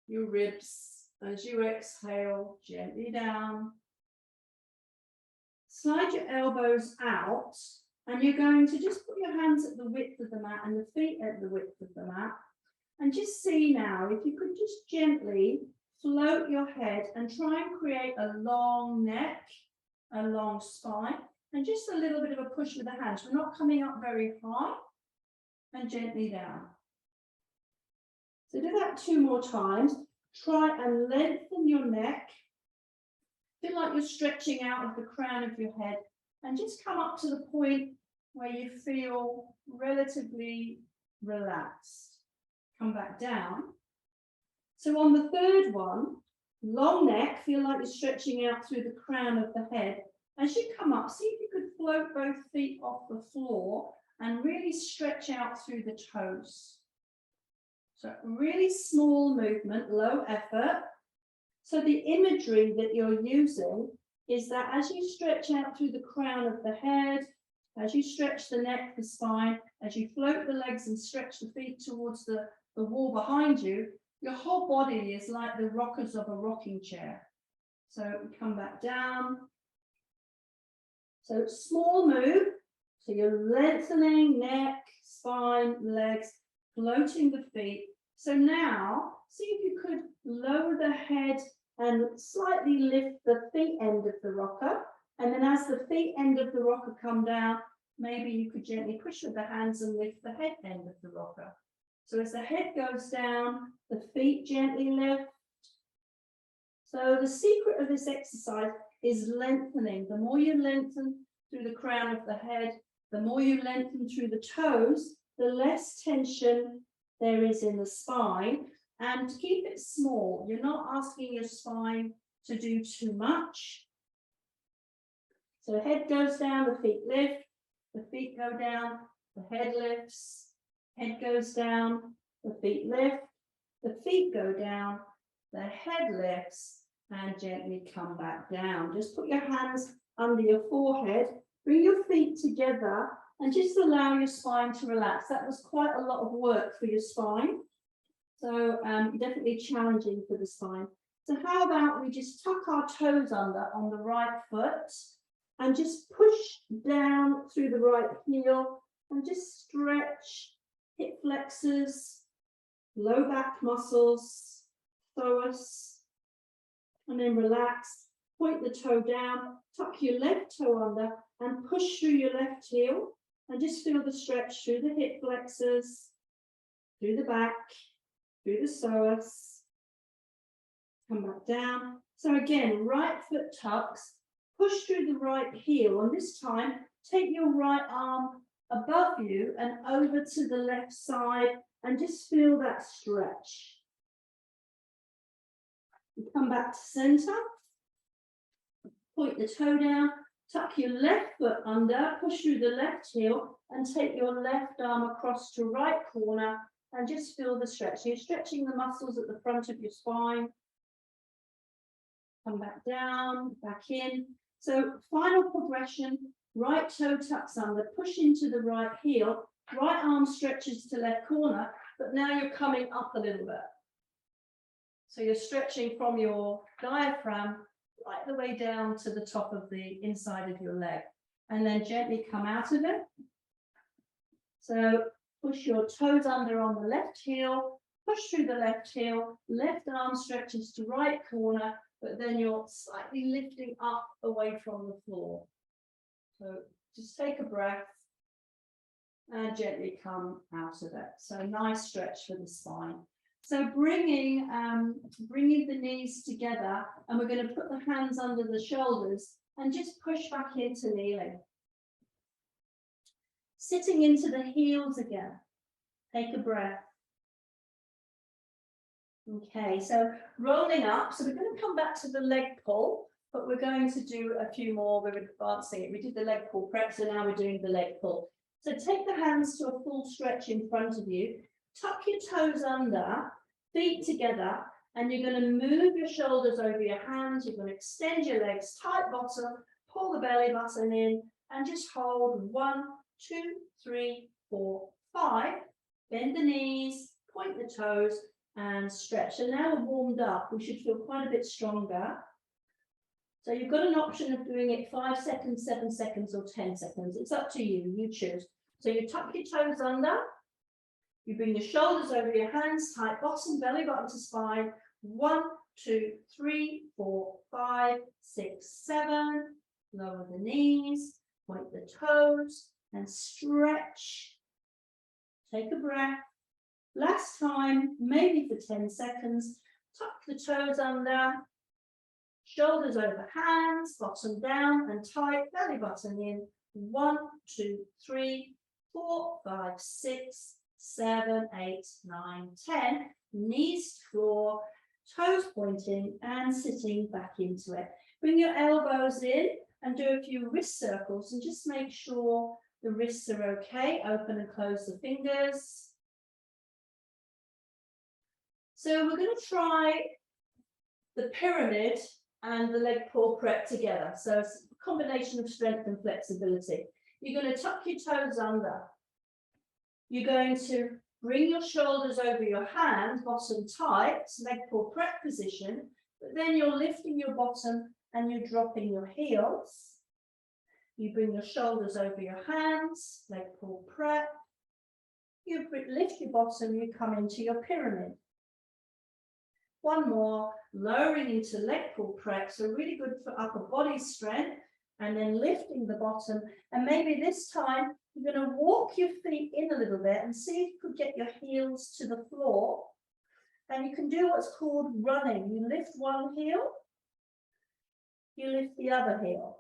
your ribs. As you exhale, gently down. Slide your elbows out, and you're going to just put your hands at the width of the mat and the feet at the width of the mat. And just see now, if you could just gently float your head and try and create a long neck, a long spine, and just a little bit of a push with the hands. We're not coming up very high, and gently down. So do that 2 more times. Try and lengthen your neck. Feel like you're stretching out of the crown of your head, and just come up to the point where you feel relatively relaxed. Come back down. So on the third one, long neck, feel like you're stretching out through the crown of the head. As you come up, see if you could float both feet off the floor and really stretch out through the toes. So really small movement, low effort. So the imagery that you're using is that as you stretch out through the crown of the head, as you stretch the neck, the spine, as you float the legs and stretch the feet towards the wall behind you, your whole body is like the rockers of a rocking chair. So come back down. So small move. So you're lengthening neck, spine, legs, floating the feet. So now, see if you could lower the head and slightly lift the feet end of the rocker. And then as the feet end of the rocker come down, maybe you could gently push with the hands and lift the head end of the rocker. So as the head goes down, the feet gently lift. So the secret of this exercise is lengthening. The more you lengthen through the crown of the head, the more you lengthen through the toes, the less tension there is in the spine. And keep it small. You're not asking your spine to do too much. So head goes down, the feet lift, the feet go down, the head lifts, head goes down, the feet lift, the feet go down, the head lifts, and gently come back down. Just put your hands under your forehead, bring your feet together, and just allow your spine to relax. That was quite a lot of work for your spine. So definitely challenging for the spine. So how about we just tuck our toes under on the right foot and just push down through the right heel and just stretch hip flexors, low back muscles, psoas, and then relax. Point the toe down, tuck your left toe under and push through your left heel and just feel the stretch through the hip flexors, through the back, through the psoas, come back down. So again, right foot tucks, push through the right heel, and this time take your right arm above you and over to the left side and just feel that stretch. You come back to center, point the toe down, tuck your left foot under, push through the left heel and take your left arm across to right corner and just feel the stretch. So you're stretching the muscles at the front of your spine. Come back down, back in. So final progression, right toe tucks under, push into the right heel, right arm stretches to left corner, but now you're coming up a little bit. So you're stretching from your diaphragm right the way down to the top of the inside of your leg, and then gently come out of it. So push your toes under on the left heel, push through the left heel, left arm stretches to right corner, but then you're slightly lifting up away from the floor. So just take a breath and gently come out of it. So nice stretch for the spine. So bringing the knees together, and we're going to put the hands under the shoulders and just push back into kneeling. Sitting into the heels again. Take a breath. Okay, so rolling up. So we're going to come back to the leg pull, but we're going to do a few more. We're advancing it. We did the leg pull prep, so now we're doing the leg pull. So take the hands to a full stretch in front of you. Tuck your toes under, feet together, and you're going to move your shoulders over your hands. You're going to extend your legs, tight bottom, pull the belly button in, and just hold 1, 2, 3, 4, 5. Bend the knees, point the toes, and stretch. So now we're warmed up, we should feel quite a bit stronger. So you've got an option of doing it 5 seconds, 7 seconds, or 10 seconds. It's up to you, you choose. So you tuck your toes under, you bring your shoulders over your hands, tight bottom, belly button to spine. 1, 2, 3, 4, 5, 6, 7. Lower the knees, point the toes, and stretch. Take a breath. Last time, maybe for 10 seconds, tuck the toes under, shoulders over hands, bottom down and tight, belly button in. 1, 2, 3, 4, 5, 6, 7, 8, 9, 10. Knees to floor, toes pointing and sitting back into it. Bring your elbows in and do a few wrist circles and just make sure the wrists are okay. Open and close the fingers. So we're going to try the pyramid and the leg pull prep together. So it's a combination of strength and flexibility. You're going to tuck your toes under. You're going to bring your shoulders over your hands, bottom tight, leg pull prep position, but then you're lifting your bottom and you're dropping your heels. You bring your shoulders over your hands, leg pull prep. You lift your bottom, you come into your pyramid. One more, lowering into leg pull prep, so really good for upper body strength, and then lifting the bottom. And maybe this time you're going to walk your feet in a little bit and see if you could get your heels to the floor. And you can do what's called running. You lift one heel, you lift the other heel.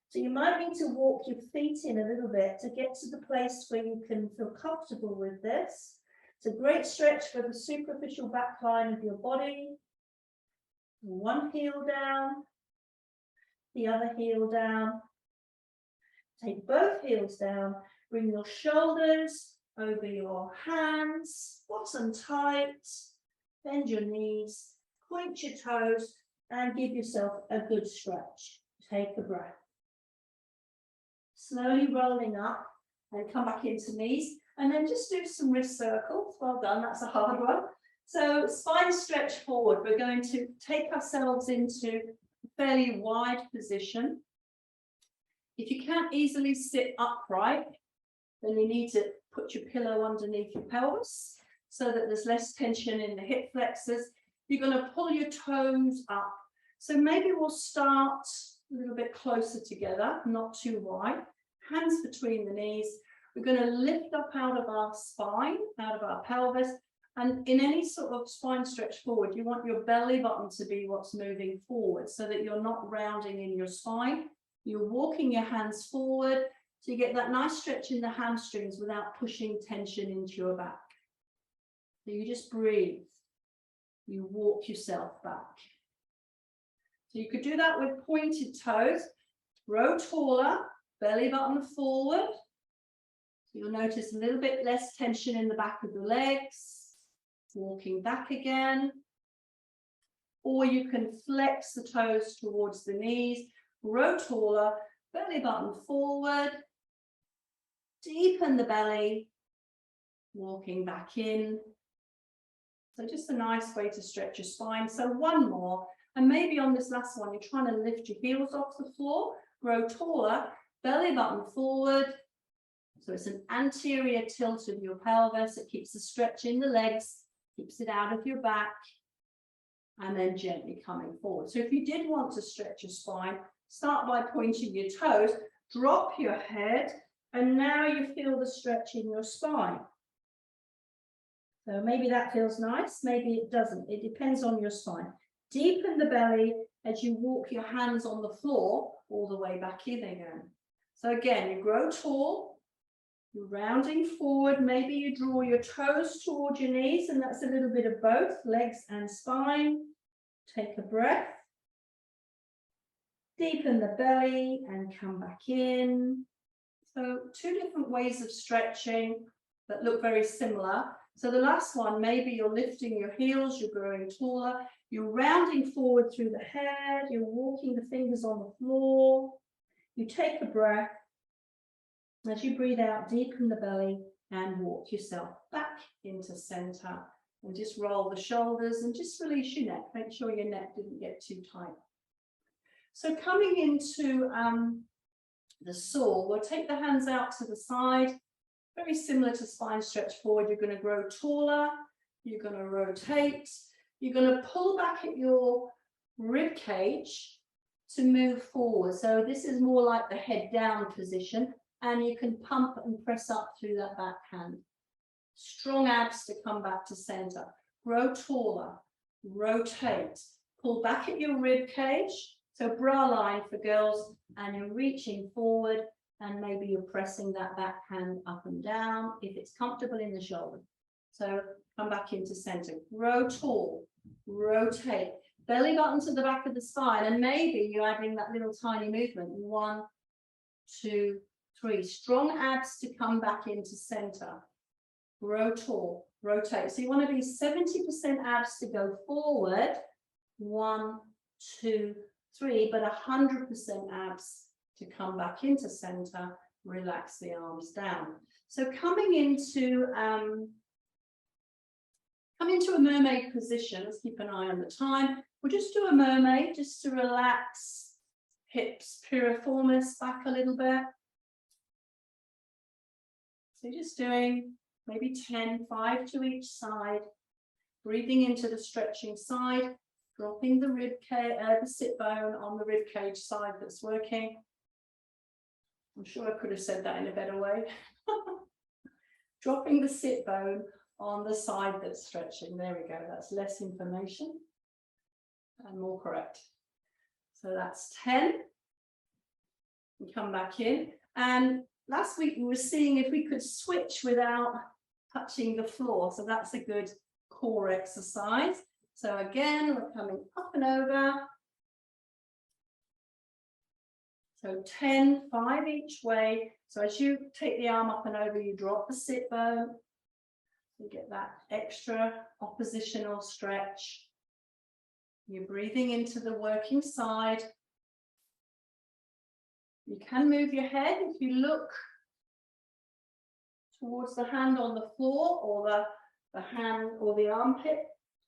So you might need to walk your feet in a little bit to get to the place where you can feel comfortable with this. It's a great stretch for the superficial back line of your body. One heel down, the other heel down. Take both heels down, bring your shoulders over your hands, bottom tight, bend your knees, point your toes, and give yourself a good stretch. Take a breath. Slowly rolling up and come back into knees. And then just do some wrist circles. Well done, that's a hard one. So spine stretch forward. We're going to take ourselves into a fairly wide position. If you can't easily sit upright, then you need to put your pillow underneath your pelvis so that there's less tension in the hip flexors. You're going to pull your toes up. So maybe we'll start a little bit closer together, not too wide. Hands between the knees. We're going to lift up out of our spine, out of our pelvis. And in any sort of spine stretch forward, you want your belly button to be what's moving forward so that you're not rounding in your spine. You're walking your hands forward so you get that nice stretch in the hamstrings without pushing tension into your back. So you just breathe. You walk yourself back. So you could do that with pointed toes. Grow taller, belly button forward. So you'll notice a little bit less tension in the back of the legs. Walking back again. Or you can flex the toes towards the knees. Grow taller, belly button forward. Deepen the belly. Walking back in. So just a nice way to stretch your spine. So one more. And maybe on this last one, you're trying to lift your heels off the floor. Grow taller, belly button forward. So it's an anterior tilt of your pelvis. It keeps the stretch in the legs, keeps it out of your back, and then gently coming forward. So if you did want to stretch your spine, start by pointing your toes, drop your head, and now you feel the stretch in your spine. So maybe that feels nice, maybe it doesn't. It depends on your spine. Deepen the belly as you walk your hands on the floor all the way back in again. So again, you grow tall, You're rounding forward. Maybe you draw your toes towards your knees, and that's a little bit of both, legs and spine. Take a breath. Deepen the belly and come back in. So 2 different ways of stretching that look very similar. So the last one, maybe you're lifting your heels, you're growing taller, you're rounding forward through the head, you're walking the fingers on the floor. You take a breath. As you breathe out, deepen the belly and walk yourself back into center. And just roll the shoulders and just release your neck. Make sure your neck didn't get too tight. So coming into the saw, we'll take the hands out to the side. Very similar to spine stretch forward. You're going to grow taller. You're going to rotate. You're going to pull back at your rib cage to move forward. So this is more like the head down position. And you can pump and press up through that back hand. Strong abs to come back to center. Grow taller. Rotate. Pull back at your rib cage. So bra line for girls. And you're reaching forward. And maybe you're pressing that back hand up and down if it's comfortable in the shoulder. So come back into center. Grow tall. Rotate. Belly button to the back of the spine. And maybe you're adding that little tiny movement. 1, 2, 3. Strong abs to come back into center. Grow tall. Rotate. So you want to be 70% abs to go forward. 1, 2, 3. But 100% abs to come back into center. Relax the arms down. So coming into a mermaid position. Let's keep an eye on the time. We'll just do a mermaid just to relax hips, piriformis back a little bit. So just doing maybe 10, 5 to each side. Breathing into the stretching side, dropping the rib cage, the sit bone on the rib cage side that's working. I'm sure I could have said that in a better way. Dropping the sit bone on the side that's stretching. There we go. That's less information and more correct. So that's 10. And come back in. And last week we were seeing if we could switch without touching the floor. So that's a good core exercise. So again, we're coming up and over. So 10, 5 each way. So as you take the arm up and over, you drop the sit bone. You get that extra oppositional stretch. You're breathing into the working side. You can move your head if you look towards the hand on the floor or the hand or the armpit.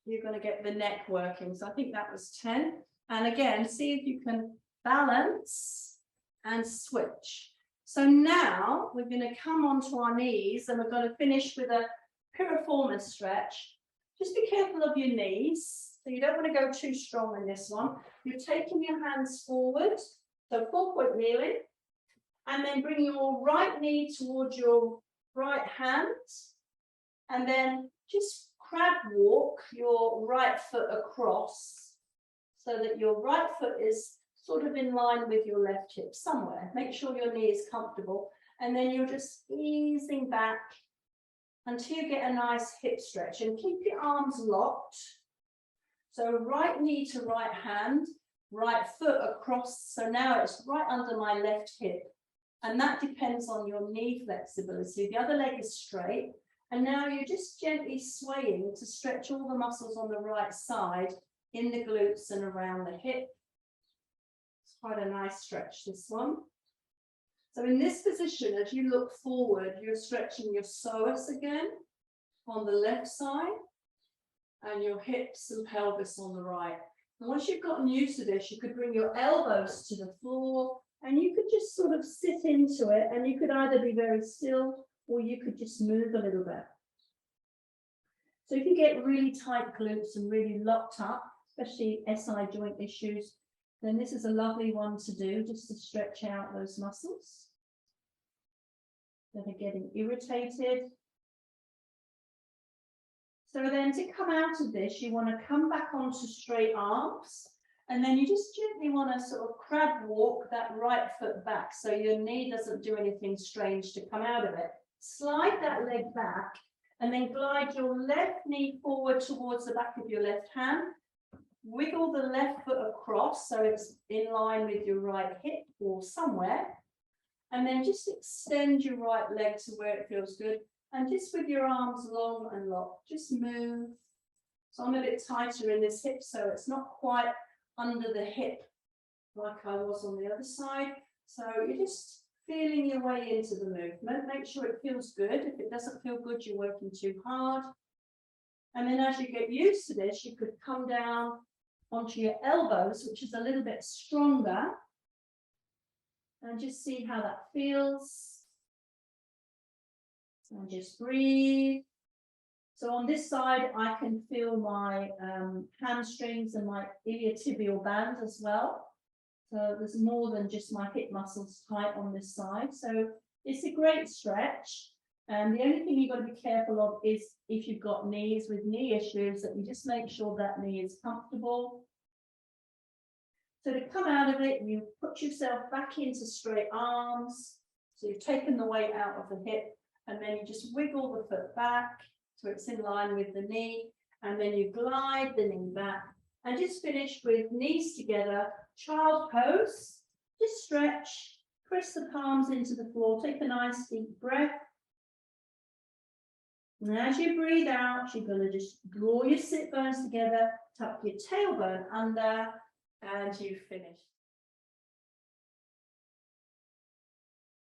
You're going to get the neck working. So I think that was 10. And again, see if you can balance and switch. So now we're going to come onto our knees and we're going to finish with a piriformis stretch. Just be careful of your knees. So you don't want to go too strong in this one. You're taking your hands forward. So 4-point kneeling. And then bring your right knee towards your right hand. And then just crab walk your right foot across so that your right foot is sort of in line with your left hip somewhere. Make sure your knee is comfortable. And then you're just easing back until you get a nice hip stretch. And keep your arms locked. So right knee to right hand, right foot across. So now it's right under my left hip. And that depends on your knee flexibility. The other leg is straight. And now you're just gently swaying to stretch all the muscles on the right side in the glutes and around the hip. It's quite a nice stretch, this one. So in this position, as you look forward, you're stretching your psoas again on the left side and your hips and pelvis on the right. And once you've gotten used to this, you could bring your elbows to the floor and you could just sort of sit into it, and you could either be very still or you could just move a little bit. So if you get really tight glutes and really locked up, especially SI joint issues, then this is a lovely one to do just to stretch out those muscles that are getting irritated. So then to come out of this, you want to come back onto straight arms, and then you just gently want to sort of crab walk that right foot back so your knee doesn't do anything strange to come out of it. slide that leg back, and then glide your left knee forward towards the back of your left hand. Wiggle the left foot across so it's in line with your right hip or somewhere. And then just extend your right leg to where it feels good. And just with your arms long and locked, just move. So I'm a bit tighter in this hip, so it's not quite under the hip like I was on the other side. So you're just feeling your way into the movement. Make sure it feels good. If it doesn't feel good, you're working too hard. And then as you get used to this, you could come down onto your elbows, which is a little bit stronger. And just see how that feels. And just breathe. So on this side, I can feel my hamstrings and my iliotibial band as well. So there's more than just my hip muscles tight on this side. So it's a great stretch. And the only thing you've got to be careful of is if you've got knees with knee issues, that you just make sure that knee is comfortable. So to come out of it, you put yourself back into straight arms. So you've taken the weight out of the hip, and then you just wiggle the foot back so it's in line with the knee, and then you glide the knee back, and just finish with knees together, child pose. Just stretch, press the palms into the floor, take a nice deep breath. And as you breathe out, you're going to just draw your sit bones together, tuck your tailbone under, and you finish.